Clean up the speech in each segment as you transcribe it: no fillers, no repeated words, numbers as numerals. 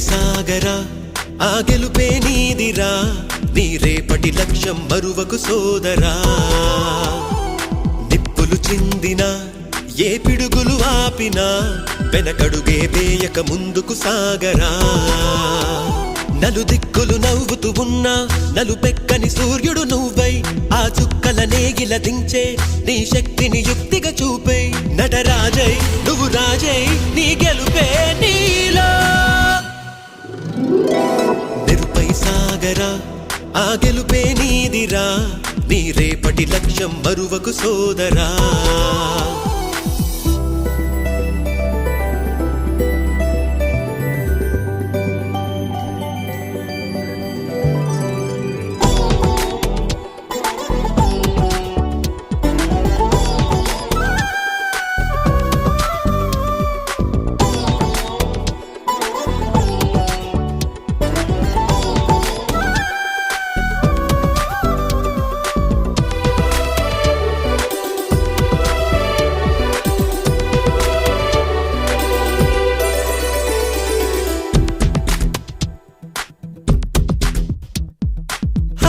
సాగరా ఆ గెలుపే నీదిరా నీ రేపటి లక్ష్యం మరువకు సోదరా నిప్పులు చిందినా ఏ పిడుగులు ఆపినా వెనకడుగే వేయక ముందుకు సాగరా నలుదిక్కులు నవ్వుతూ ఉన్నా నలుపెక్కని సూర్యుడు నువ్వై ఆ చుక్కల నేగిల దించే నీ శక్తిని యుక్తిగా చూపే నటరాజై నువ్వు రాజై నీ గెలుపే నీలో నిరుపై సాగరా ఆ గెలుపే నీదిరా నీ రేపటి లక్ష్యం మరువకు సోదరా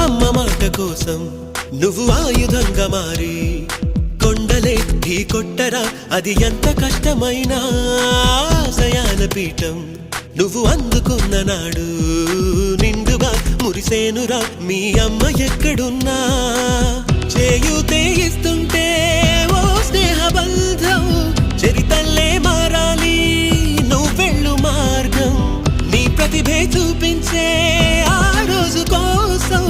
అమ్మ మాట కోసం నువ్వు ఆయుధంగా మారి కొండలే ఢీ కొట్టరా అది ఎంత కష్టమైనా ఆశయాల పీఠం నువ్వు అందుకున్న నాడు నిండుగా మురిసేనురా మీ అమ్మ ఎక్కడున్నా చేయూతే ఇస్తుంటే ఓ స్నేహ బంధం చరితల్లే మారాలి నువ్వెళ్ళు మార్గం నీ ప్రతిభే చూపించే ఆ రోజు కోసం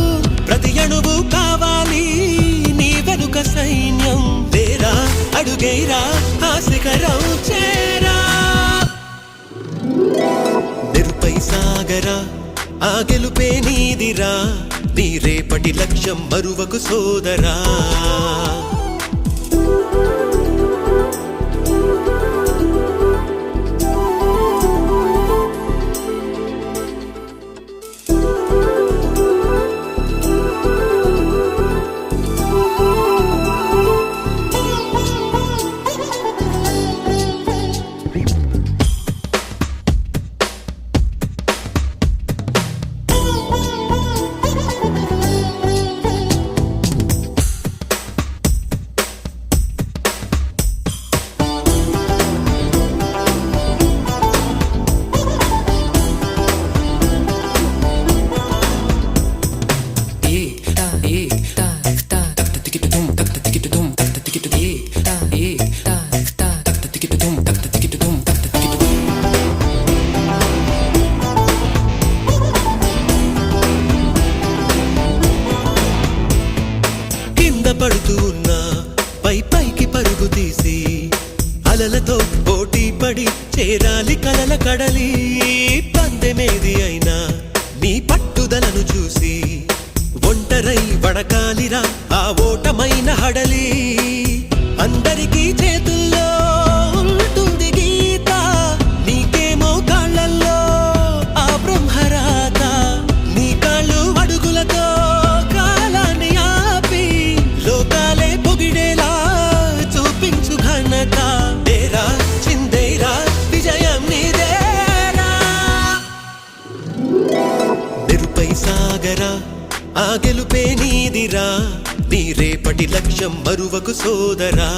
ప్రతి అణువు కావాలి నీ వెనుక సైన్యం తేరా అడుగైరా ఆ శిఖరం చేరా నిరుపై సాగరా ఆ గెలుపే నీదిరా నీ రేపటి లక్ష్యం మరువకు సోదరా పడుతూ ఉన్నా పైకి పరుగు తీసి అలలతో పోటీ పడి చేరాలి కలల కడలి పందెమేది అయినా నీ పట్టుదలను చూసి ఒంటరై వడకాలిరా ఆ ఓటమైన హడలి అందరికీ చేతుల్లో ఉంటుంది గీత నీకేమో కాళ్ళల్లో ఆ బ్రహ్మరాత నీ కాళ్ళు అడుగులతో కాలాన్ని ఆపి లోకాలే పొగిడేలా చూపించు ఘనత తేరా చిందేరా విజయం నీదేరా నిరుపై సాగరా ఆ గెలుపే నీదిరా నీ రేపటి లక్ష్యం మరువకు సోదరా